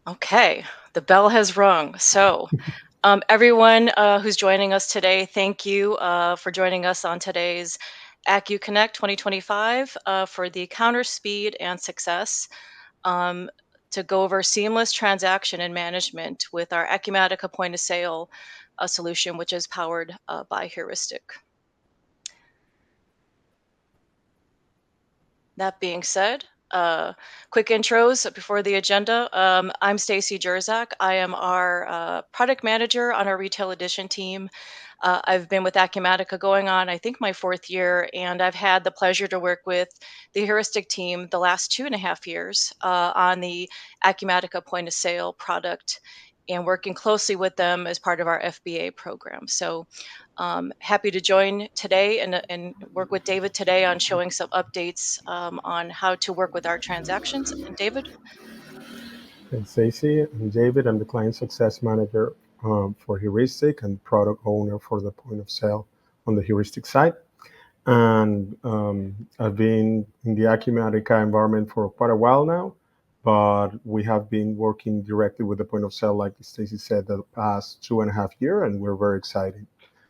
Okay, the bell has rung. Everyone who's joining us today, thank you for joining us on today's acuCONNECT 2025 for the counter speed and success um, to go over seamless transaction and management with our Acumatica point of sale solution, which is powered by Heuristyc. That being said, quick intros before the agenda. I'm Stacie Jurczak. I am our product manager on our retail edition team. I've been with Acumatica going on, I think, my fourth year, and I've had the pleasure to work with the Heuristyc team the last 2.5 years on the Acumatica point of sale product and working closely with them as part of our FBA program. Happy to join today and work with David today on showing some updates on how to work with our transactions. And David, And Stacie, I'm David. I'm the client success manager for Heuristyc and product owner for the point of sale on the Heuristyc side. And I've been in the Acumatica environment for quite a while now, but we have been working directly with the point of sale, like Stacie said, the past 2.5 years, and we're very excited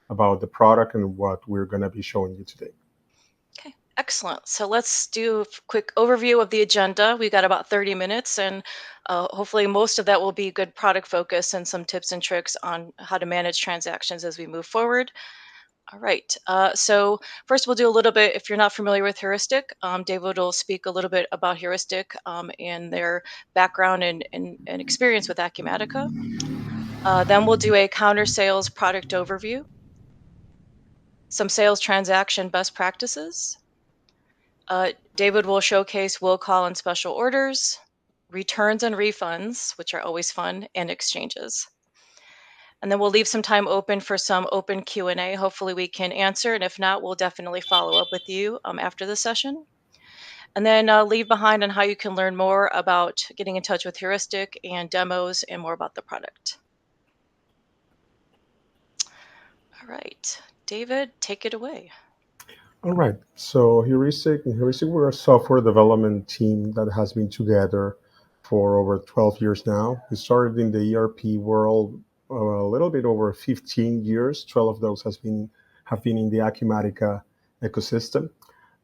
about the product and what we're going to be showing you today. okay, excellent. So let's do a quick overview of the agenda. We've got about 30 minutes, and hopefully most of that will be good product focus and some tips and tricks on how to manage transactions as we move forward. All right. First, we'll do a little bit. If you're not familiar with Heuristyc, David will speak a little bit about Heuristyc and their background and experience with Acumatica. Then we'll do a counter sales product overview, some sales transaction best practices. David will showcase will call and special orders, returns and refunds, which are always fun, and exchanges. And then we'll leave some time open for some open Q&A. Hopefully we can answer, and if not, we'll definitely follow up with you after the session. And then leave behind on how you can learn more about getting in touch with Heuristyc and demos and more about the product. All right, David, take it away. All right. So Heuristyc, we're a software development team that has been together for over 12 years now. We started in the ERP world a little bit over 15 years. 12 of those have been in the Acumatica ecosystem.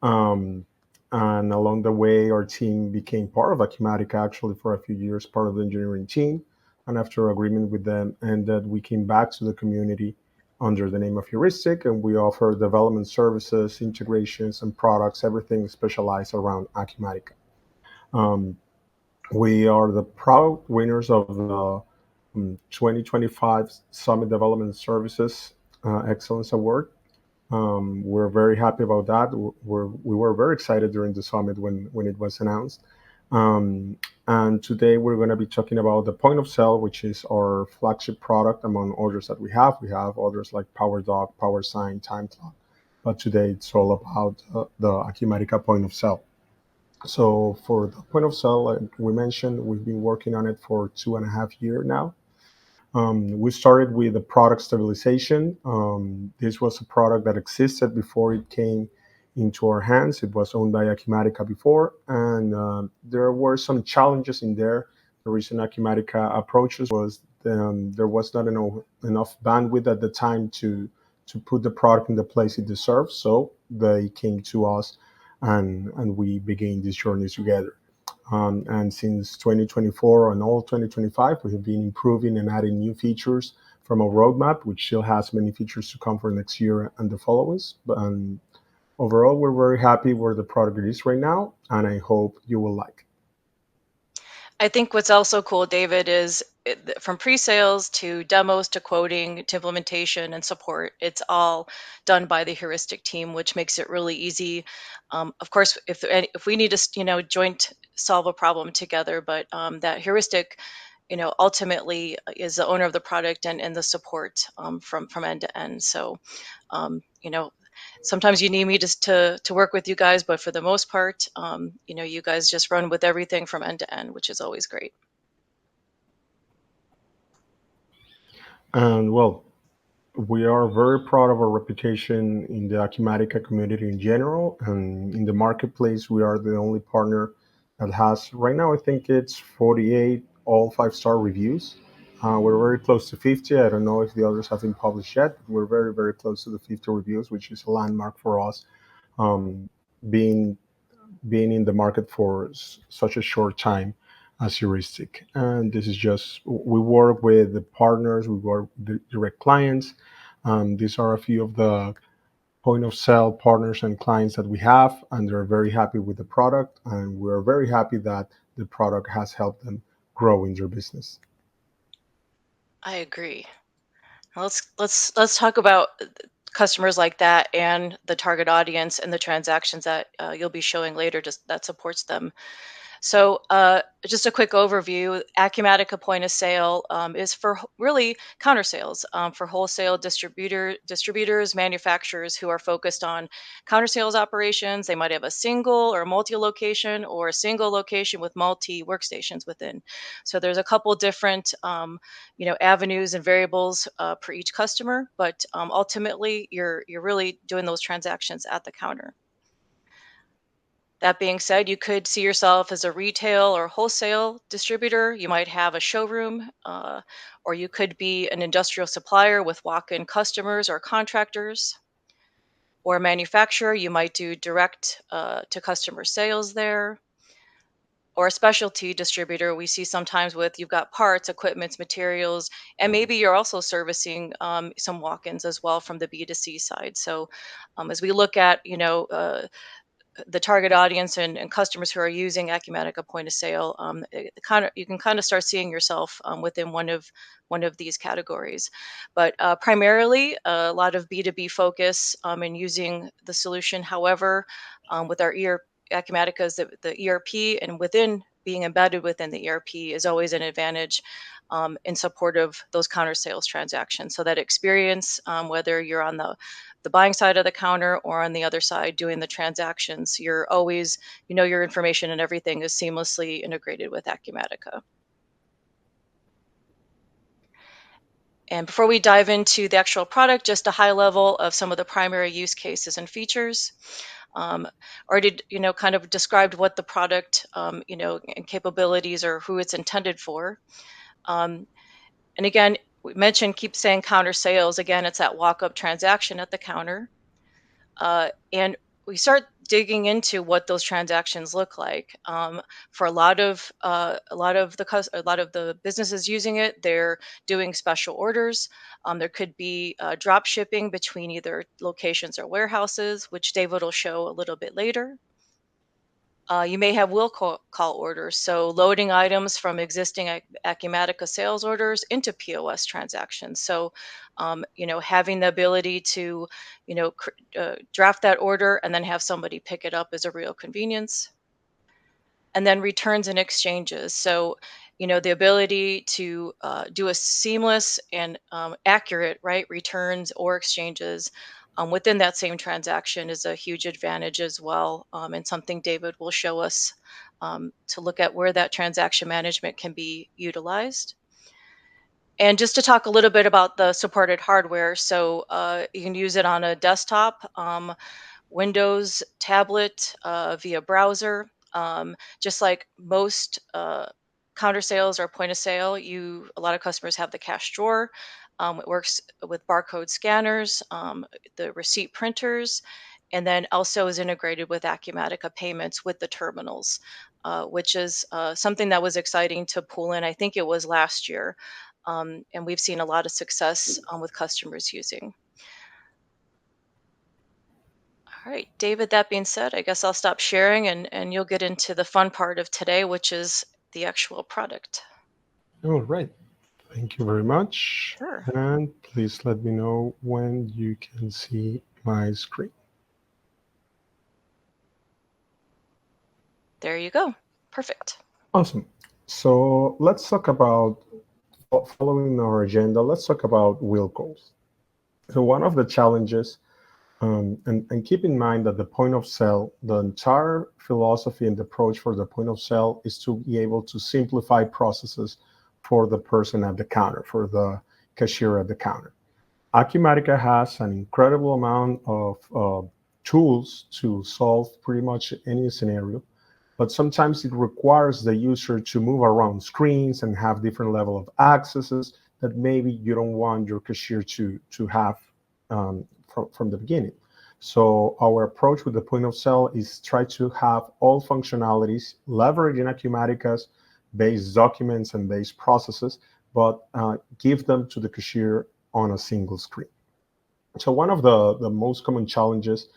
Um, and along the way, our team became part of Acumatica actually for a few years, part of the engineering team. And after agreement with them ended, we came back to the community under the name of Heuristyc, and we offer development services, integrations, and products, everything specialized around Acumatica. Um, we are the proud winners of the 2025 Summit Development Services Excellence Award. We're very happy about that. We were very excited during the summit when it was announced. Um, and today we're going to be talking about the point of sale, which is our flagship product among others that we have. We have others like PowerDoc, PowerSign, TimeClock. But today it's all about the Acumatica point of sale. So for the point of sale, like we mentioned, we've been working on it for 2.5 years now. We started with the product stabilization. This was a product that existed before it came into our hands. It was owned by Acumatica before, and there were some challenges in there. The reason Acumatica approaches was there was not enough bandwidth at the time to put the product in the place it deserves. So they came to us, and we began this journey together. And since 2024 and all 2025, we have been improving and adding new features from our roadmap, which still has many features to come for next year and the followings. But overall, we're very happy where the product is right now, and I hope you will like. I think what's also cool, David, is from pre-sales to demos to quoting to implementation and support, it's all done by the Heuristyc team, which makes it really easy. Of course, if we need to, joint solve a problem together, but that Heuristyc, ultimately is the owner of the product and the support from end to end. So, um, you know, sometimes you need me just to work with you guys, but for the most part, you guys just run with everything from end to end, which is always great. And well, we are very proud of our reputation in the Acumatica community in general, and in the marketplace, we are the only partner that has right now. I think it's 48 all 5-star reviews. We're very close to 50. I don't know if the others have been published yet, but we're very, very close to the 50 reviews, which is a landmark for us, um, being being in the market for such a short time as Heuristic. And this is just, we work with the partners, we work with the direct clients. These are a few of the point of sale partners and clients that we have, and they're very happy with the product. And we're very happy that the product has helped them grow in their business. I agree. Let's talk about customers like that and the target audience and the transactions that you'll be showing later just that supports them. So, just a quick overview. Acumatica point of sale is for really counter sales for wholesale distributors, manufacturers who are focused on counter sales operations. They might have a single or multi-location or a single location with multi workstations within. So there's a couple different avenues and variables per each customer, but ultimately you're really doing those transactions at the counter. That being said, you could see yourself as a retail or wholesale distributor. You might have a showroom, or you could be an industrial supplier with walk in customers or contractors, or a manufacturer. You might do direct to customer sales there, or a specialty distributor. We see sometimes with you've got parts, equipments, materials, and maybe you're also servicing some walk ins as well from the B2C side. So, as we look at, the target audience and customers who are using Acumatica point of sale, you can kind of start seeing yourself within one of these categories. But primarily, a lot of B2B focus in using the solution. However, with our Acumatica is the ERP, and within being embedded within the ERP is always an advantage in support of those counter sales transactions. So that experience, whether you're on the buying side of the counter or on the other side doing the transactions, you're always, your information and everything is seamlessly integrated with Acumatica. And before we dive into the actual product, just a high level of some of the primary use cases and features. Already, kind of described what the product, and capabilities or who it's intended for. Um, and again, we mentioned, keep saying counter sales. Again, it's that walk up transaction at the counter. And we start digging into what those transactions look like. For a lot of the businesses using it, they're doing special orders. There could be drop shipping between either locations or warehouses, which David will show a little bit later. You may have will call orders, so loading items from existing Acumatica sales orders into POS transactions. So, having the ability to, draft that order and then have somebody pick it up is a real convenience. And then returns and exchanges. So, the ability to do a seamless and accurate, right, returns or exchanges within that same transaction is a huge advantage as well, and something David will show us to look at where that transaction management can be utilized. And just to talk a little bit about the supported hardware, so you can use it on a desktop, Windows tablet, via browser. Just like most counter sales or point of sale, a lot of customers have the cash drawer. It works with barcode scanners, the receipt printers, and then also is integrated with Acumatica payments with the terminals, which is something that was exciting to pull in. I think it was last year, and we've seen a lot of success with customers using. All right, David, that being said, I guess I'll stop sharing and you'll get into the fun part of today, which is the actual product. All right. Thank you very much. Sure. And please let me know when you can see my screen. There you go. Perfect. Awesome. So let's talk about, following our agenda, let's talk about will calls. So one of the challenges, and keep in mind that the point of sale, the entire philosophy and approach for the point of sale is to be able to simplify processes for the person at the counter, for the cashier at the counter. Acumatica has an incredible amount of tools to solve pretty much any scenario. but sometimes it requires the user to move around screens and have different level of accesses that maybe you don't want your cashier to have from the beginning. So our approach with the point of sale is try to have all functionalities, leveraging Acumatica's base documents and base processes, but give them to the cashier on a single screen. So one of the most common challenges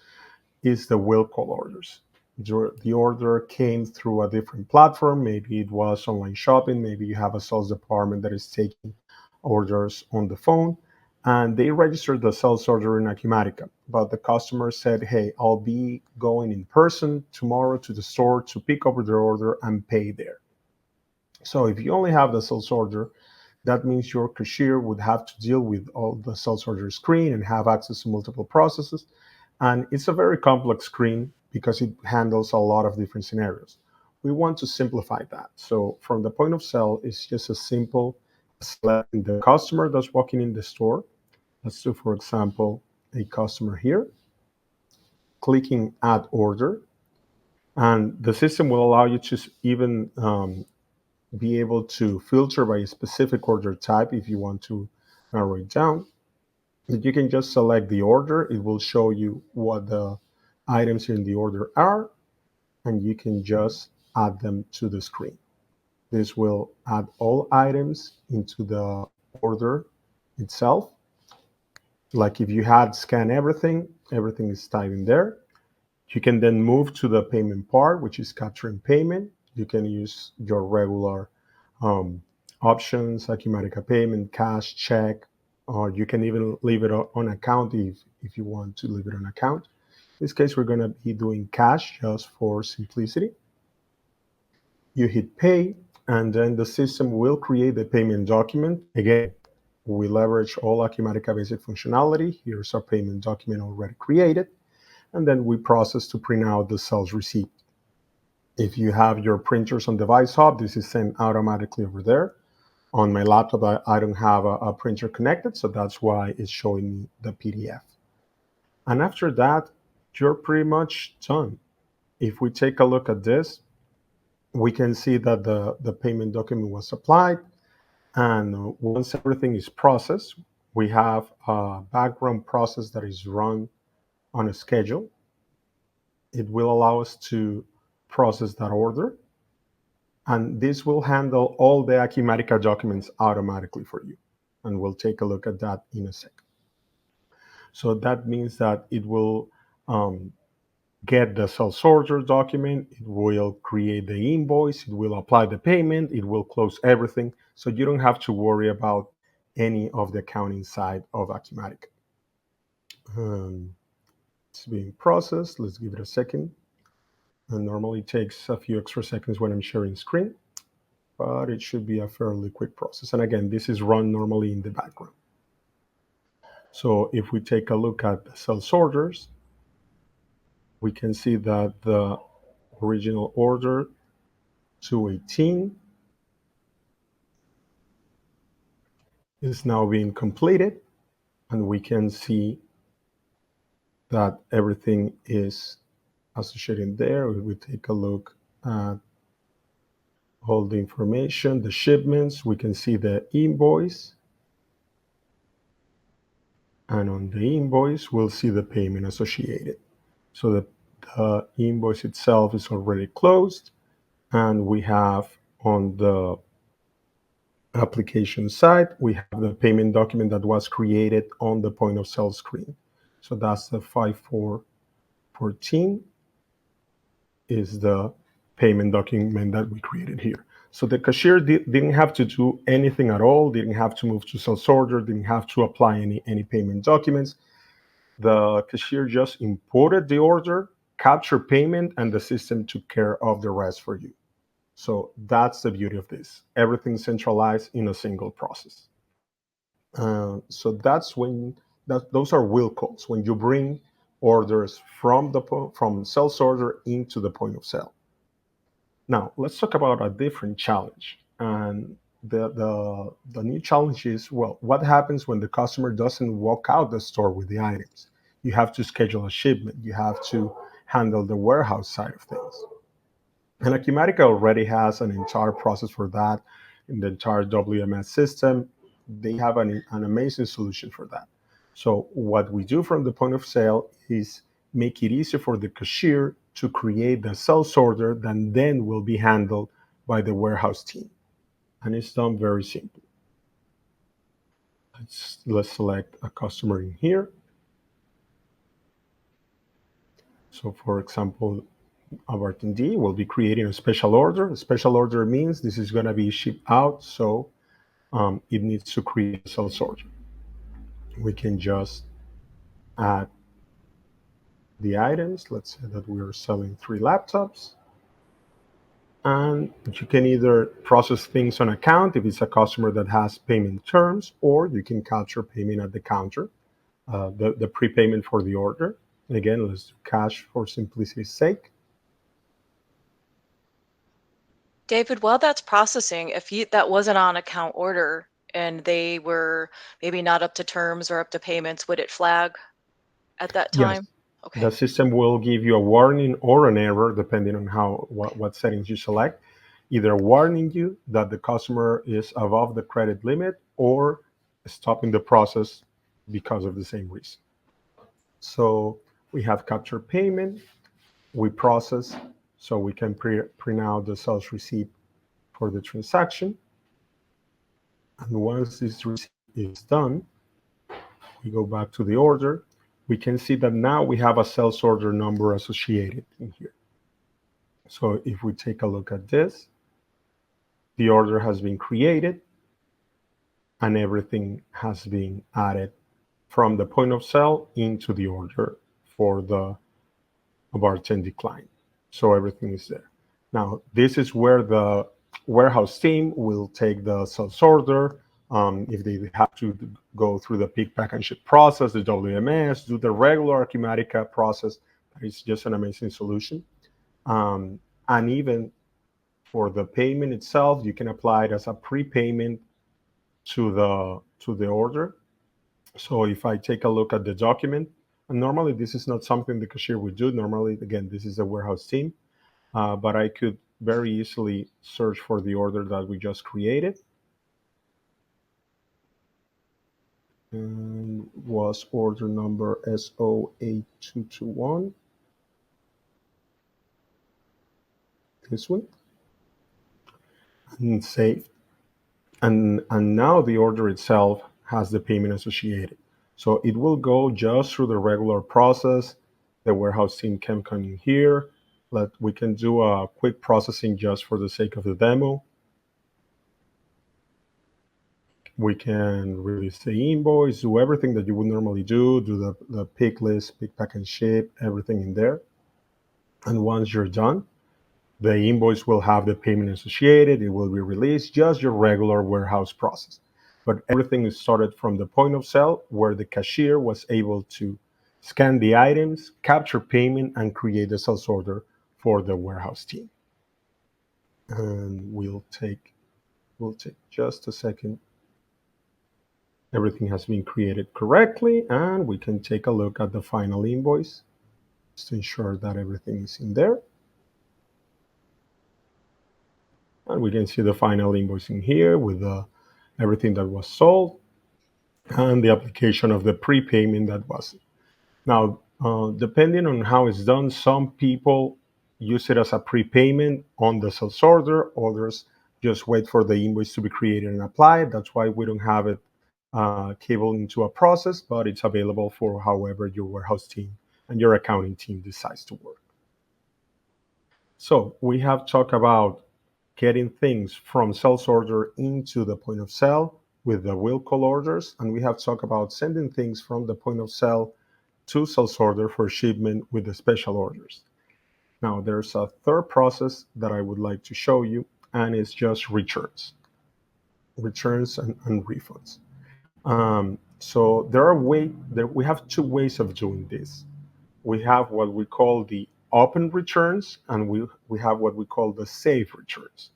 is the will call orders. The order came through a different platform. Maybe it was online shopping. Maybe you have a sales department that is taking orders on the phone, and they registered the sales order in Acumatica. But the customer said, hey, I'll be going in person tomorrow to the store to pick up their order and pay there. So if you only have the sales order, that means your cashier would have to deal with all the sales order screen and have access to multiple processes. And it's a very complex screen because it handles a lot of different scenarios. We want to simplify that. So from the point of sale, it's just as simple as selecting the customer that's walking in the store. Let's do, for example, a customer here, clicking add order. And the system will allow you to even be able to filter by a specific order type if you want to narrow it down. That you can just select the order. It will show you what the items in the order are, and you can just add them to the screen. This will add all items into the order itself. Like if you had scanned everything, everything is typed in there. You can then move to the payment part, which is capturing payment. You can use your regular options, Acumatica payment, cash, check, or you can even leave it on account if you want to leave it on account. In this case, we're going to be doing cash just for simplicity. You hit pay, and then the system will create the payment document. Again, we leverage all Acumatica basic functionality. Here's our payment document already created. And then we process to print out the sales receipt. If you have your printers on Device Hub, this is sent automatically over there. On my laptop, I don't have a printer connected, so that's why it's showing me the PDF. And after that, you're pretty much done. If we take a look at this, we can see that the payment document was applied. And once everything is processed, we have a background process that is run on a schedule. It will allow us to process that order. And this will handle all the Acumatica documents automatically for you. And we'll take a look at that in a second. So that means that it will get the sales order document, it will create the invoice, it will apply the payment, it will close everything. So you don't have to worry about any of the accounting side of Acumatica. It's being processed. Let's give it a second. And normally it takes a few extra seconds when I'm sharing screen, but it should be a fairly quick process. And again, this is run normally in the background. So if we take a look at the sales orders, we can see that the original order 218 is now being completed, and we can see that everything is associated there. If we take a look at all the information, the shipments, we can see the invoice. And on the invoice, we'll see the payment associated. So the invoice itself is already closed, and we have on the application side, we have the payment document that was created on the point of sale screen. So that's the 5414 is the payment document that we created here. So the cashier didn't have to do anything at all, didn't have to move to sales order, didn't have to apply any payment documents. The cashier just imported the order, captured payment, and the system took care of the rest for you. So that's the beauty of this. Everything centralized in a single process. So that's when those are will calls, when you bring orders from sales order into the point of sale. Now let's talk about a different challenge. And the new challenge is, well, what happens when the customer doesn't walk out the store with the items? You have to schedule a shipment. You have to handle the warehouse side of things. And Acumatica already has an entire process for that in the entire WMS system. They have an amazing solution for that. So what we do from the point of sale is make it easier for the cashier to create the sales order that then will be handled by the warehouse team. And it's done very simply. Let's select a customer in here. So for example, our attendee will be creating a special order. A special order means this is going to be shipped out, so it needs to create a sales order. We can just add the items. Let's say that we are selling 3 laptops. And you can either process things on account if it's a customer that has payment terms, or you can capture payment at the counter, the prepayment for the order. And again, let's do cash for simplicity's sake. David, while that's processing, if that was an on account order and they were maybe not up to terms or up to payments, would it flag at that Yes, time? the Okay. system will give you a warning or an error depending on what settings you select, either warning you that the customer is above the credit limit or stopping the process because of the same reason. So we have capture payment, we process, so we can print out the sales receipt for the transaction. And once this receipt is done, we go back to the order. We can see that now we have a sales order number associated in here. So if we take a look at this, the order has been created and everything has been added from the point of sale into the order for the bartending client. So everything is there. Now, this is where the warehouse team will take the sales order. If they have to go through the pick, pack, and ship process, the WMS, do the regular Acumatica process, that is just an amazing solution. And even for the payment itself, you can apply it as a prepayment to the order. So if I take a look at the document, and normally this is not something the cashier would do. Normally, again, this is a warehouse team, but I could very easily search for the order that we just created. And was order number SO8221. This one, and save. And now the order itself has the payment associated. So it will go just through the regular process. The warehouse team can come in here. We can do a quick processing just for the sake of the demo. We can release the invoice, do everything that you would normally do the pick list, pick, pack, and ship, everything in there. And once you're done, the invoice will have the payment associated. It will be released, just your regular warehouse process. But everything is started from the point of sale where the cashier was able to scan the items, capture payment, and create the sales order for the warehouse team. And we'll take just a second. Everything has been created correctly, and we can take a look at the final invoice just to ensure that everything is in there. And we can see the final invoice in here with everything that was sold and the application of the prepayment that was. Now, depending on how it's done, some people use it as a prepayment on the sales order. Others just wait for the invoice to be created and applied. That's why we don't have it cabled into a process, but it's available for however your warehouse team and your accounting team decides to work. So we have talked about getting things from sales order into the point of sale with the will call orders, and we have talked about sending things from the point of sale to sales order for shipment with the special orders. Now there's a third process that I would like to show you, and it's just returns and refunds. So we have 2 ways of doing this. We have what we call the open returns, and we have what we call the safe returns.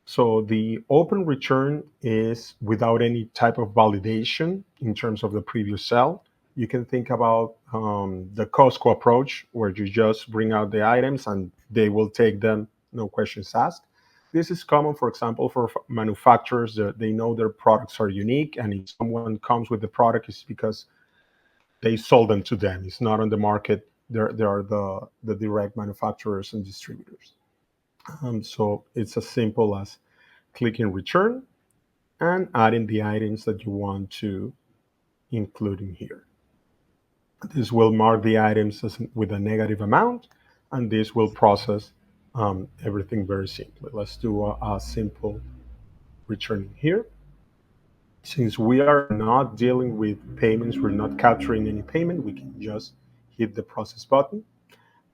So the open return is without any type of validation in terms of the previous sale. You can think about the Costco approach, where you just bring out the items and they will take them no questions asked. This is common, for example, for manufacturers that they know their products are unique, and if someone comes with the product, it's because they sold them to them. It's not on the market. There are the direct manufacturers and distributors. So it's as simple as clicking return and adding the items that you want to include in here. This will mark the items with a negative amount, and this will process everything very simply. Let's do a simple returning here. Since we are not dealing with payments, we're not capturing any payment, we can just hit the process button.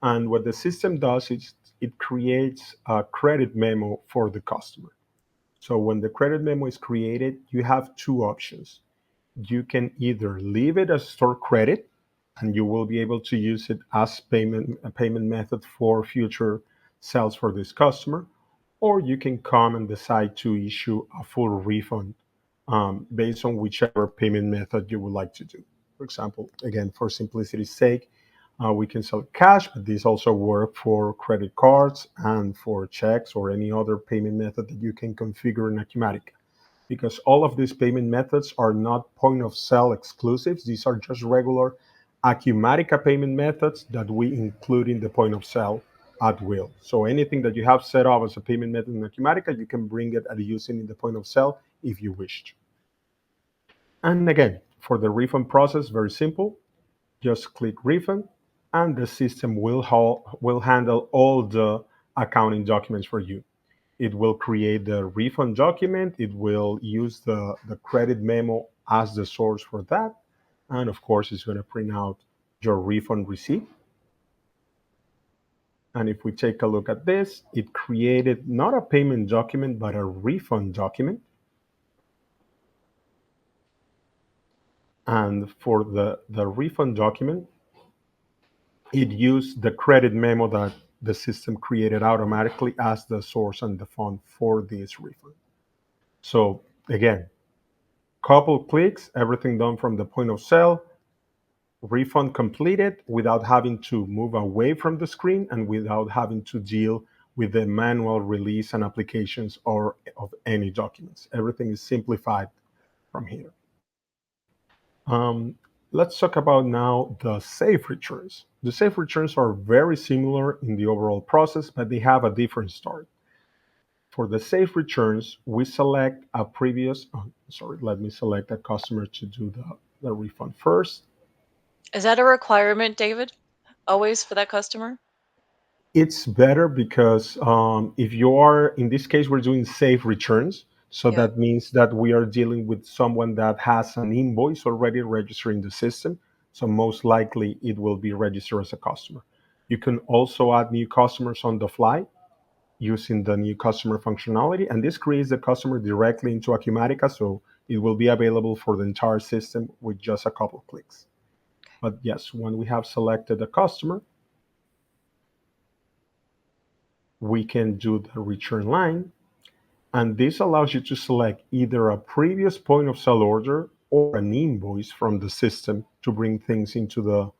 And what the system does is it creates a credit memo for the customer. So when the credit memo is created, you have two options. You can either leave it as store credit, and you will be able to use it as a payment method for future sales for this customer, or you can come and decide to issue a full refund based on whichever payment method you would like to do. For example, again, for simplicity's sake, we can sell cash, but these also work for credit cards and for checks or any other payment method that you can configure in Acumatica. Because all of these payment methods are not point of sale exclusives. These are just regular Acumatica payment methods that we include in the point of sale at will. So anything that you have set up as a payment method in Acumatica, you can bring it and use it in the point of sale if you wished. And again, for the refund process, very simple. Just click refund, and the system will handle all the accounting documents for you. It will create the refund document. It will use the credit memo as the source for that. And of course, it's going to print out your refund receipt. And if we take a look at this, it created not a payment document, but a refund document. And for the refund document, it used the credit memo that the system created automatically as the source and the font for this refund. So again, couple clicks, everything done from the point of sale, refund completed without having to move away from the screen and without having to deal with the manual release and applications or of any documents. Everything is simplified from here. Um, let's talk about now the safe returns. The safe returns are very similar in the overall process, but they have a different start. For the safe returns, we select a previous, let me select a customer to do the refund first. Is that a requirement, David? Always for that customer? It's better because if you are, in this case, we're doing safe returns. So Yeah. that means that we are dealing with someone that has an invoice already registered in the system. So most likely it will be registered as a customer. You can also add new customers on the fly using the new customer functionality. And this creates the customer directly into Acumatica. So it will be available for the entire system with just a couple of clicks. But yes, when we have selected a customer, we can do the return line. And this allows you to select either a previous point of sale order or an invoice from the system to bring things into the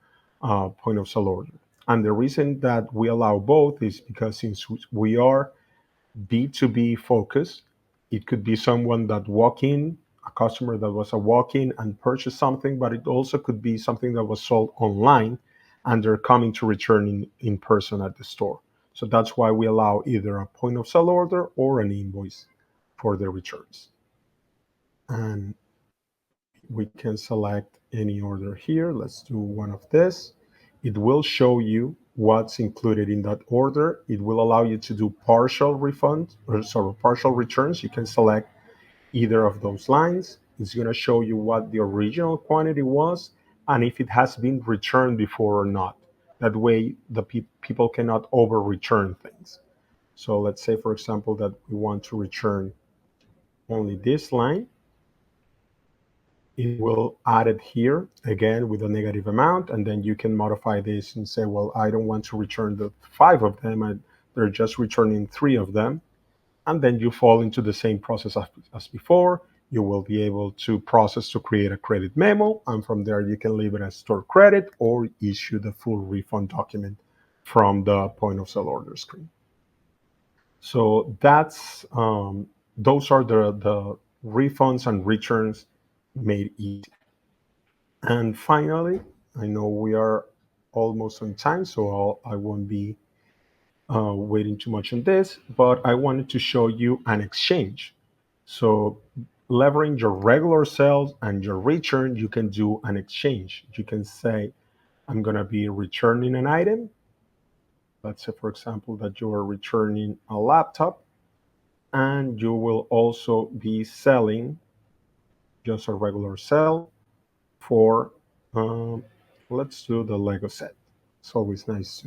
point of sale order. And the reason that we allow both is because since we are B2B focused, it could be someone that walk in, a customer that was a walk in and purchase something, but it also could be something that was sold online and they're coming to return in person at the store. So that's why we allow either a point of sale order or an invoice for the returns. And we can select any order here. Let's do one of this. It will show you what's included in that order. It will allow you to do partial refund or partial returns. You can select either of those lines. It's going to show you what the original quantity was and if it has been returned before or not. That way, the people cannot over return things. So let's say, for example, that we want to return only this line. It will add it here again with a negative amount, and then you can modify this and say, well, I don't want to return the 5 of them, and they're just returning 3 of them. And then you fall into the same process as before. You will be able to process to create a credit memo, and from there you can leave it as store credit or issue the full refund document from the point of sale order screen. So that's those are the refunds and returns made easy. And finally, I know we are almost on time, so I won't be waiting too much on this, but I wanted to show you an exchange. So leveraging your regular sales and your return, you can do an exchange. You can say, I'm going to be returning an item. Let's say, for example, that you are returning a laptop, and you will also be selling just a regular sell for, um, let's do the Lego set. It's always nice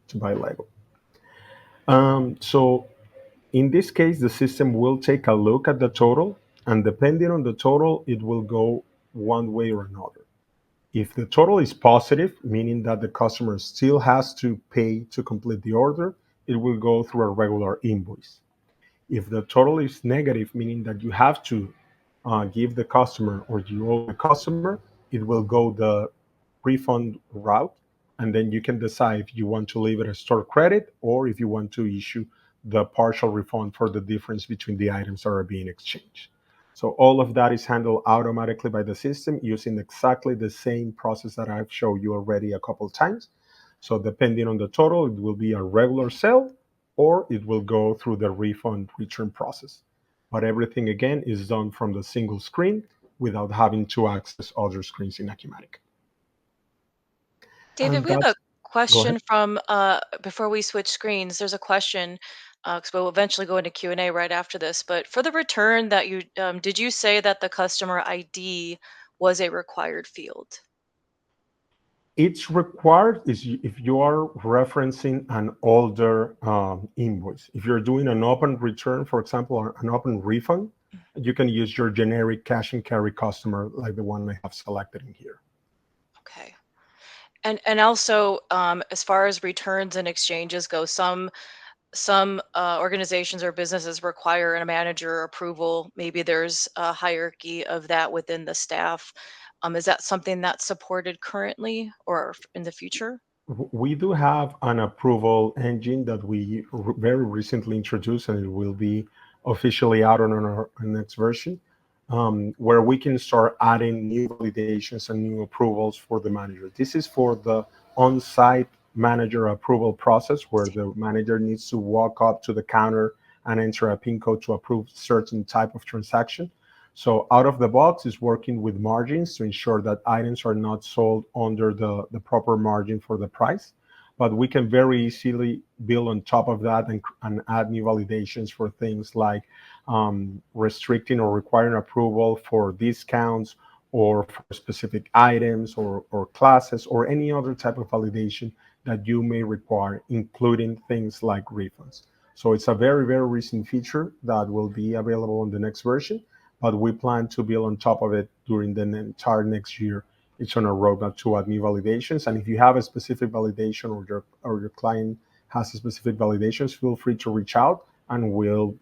to buy Lego. So in this case, the system will take a look at the total, and depending on the total, it will go one way or another. If the total is positive, meaning that the customer still has to pay to complete the order, it will go through a regular invoice. If the total is negative, meaning that you have to give the customer or you owe the customer, it will go the refund route. And then you can decide if you want to leave it as store credit or if you want to issue the partial refund for the difference between the items that are being exchanged. So all of that is handled automatically by the system using exactly the same process that I've shown you already a couple times. So depending on the total, it will be a regular sale or it will go through the refund return process. But everything again is done from the single screen without having to access other screens in Acumatica. David, And we have a that's go ahead. question from before we switch screens. There's a question because we'll eventually go into Q&A right after this. But for the return that you did you say that the customer ID was a required field? It's required if you are referencing an older invoice. If you're doing an open return, for example, or an open refund, you can use your generic cash and carry customer like the one I have selected in here. Okay. And also as far as returns and exchanges go, some organizations or businesses require a manager approval. Maybe there's a hierarchy of that within the staff. Is that something that's supported currently or in the future? We do have an approval engine that we very recently introduced, and it will be officially out on our next version, where we can start adding new validations and new approvals for the manager. This is for the on-site manager approval process, where the manager needs to walk up to the counter and enter a PIN code to approve certain type of transaction. So out of the box is working with margins to ensure that items are not sold under the proper margin for the price. But we can very easily build on top of that and add new validations for things like restricting or requiring approval for discounts or for specific items or classes or any other type of validation that you may require, including things like refunds. So it's a very, very recent feature that will be available on the next version, but we plan to build on top of it during the entire next year. It's on a roadmap to add new validations. And if you have a specific validation or your client has a specific validations, feel free to reach out and we'll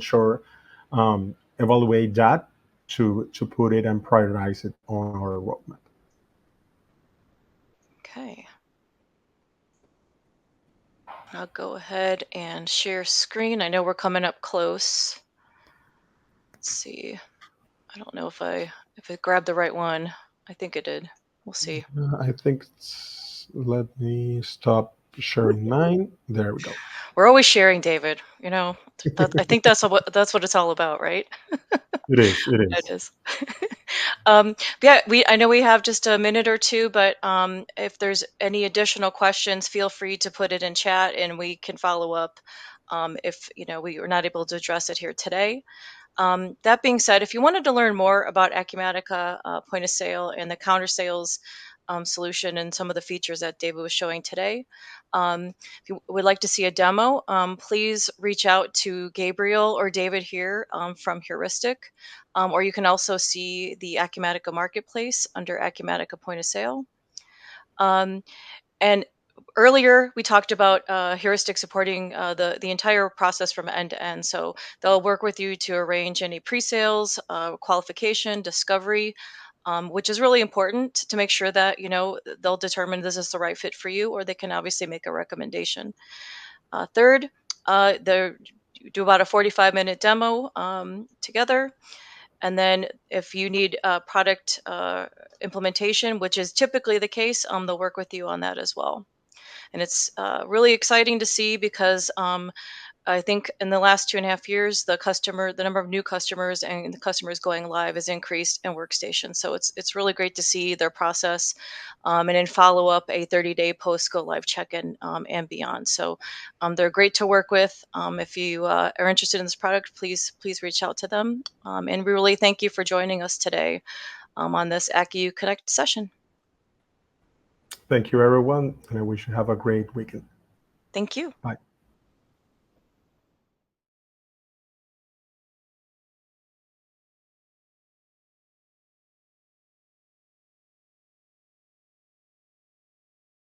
sure evaluate that to put it and prioritize it on our roadmap. Okay. I'll go ahead and share screen. I know we're coming up close. Let's see. I don't know if it grabbed the right one. I think it did. We'll see. I think let me stop sharing mine. There we go. We're always sharing, David. I think that's what it's all about, right? It is. It It is. is. But yeah, I know we have just a minute or two, but if there's any additional questions, feel free to put it in chat, and we can follow up if we were not able to address it here today. That being said, if you wanted to learn more about Acumatica point of sale and the counter sales solution and some of the features that David was showing today, if you would like to see a demo, please reach out to Gabriel or David here from Heuristyc, or you can also see the Acumatica Marketplace under Acumatica point of sale. Um, and earlier we talked about heuristic supporting the entire process from end to end. So they'll work with you to arrange any pre-sales, qualification, discovery, which is really important to make sure that they'll determine this is the right fit for you, or they can obviously make a recommendation. Third, the do about a 45-minute demo together. And then if you need product implementation, which is typically the case, they'll work with you on that as well. And it's really exciting to see because I think in the last 2.5 years, the number of new customers and the customers going live has increased in Workstation. So it's really great to see their process, and then follow up a 30-day post go live check-in, and beyond. So they're great to work with. If you are interested in this product, please reach out to them. And we really thank you for joining us today on this acuCONNECT session. Thank you, everyone, and I wish you have a great weekend. Thank you. Bye.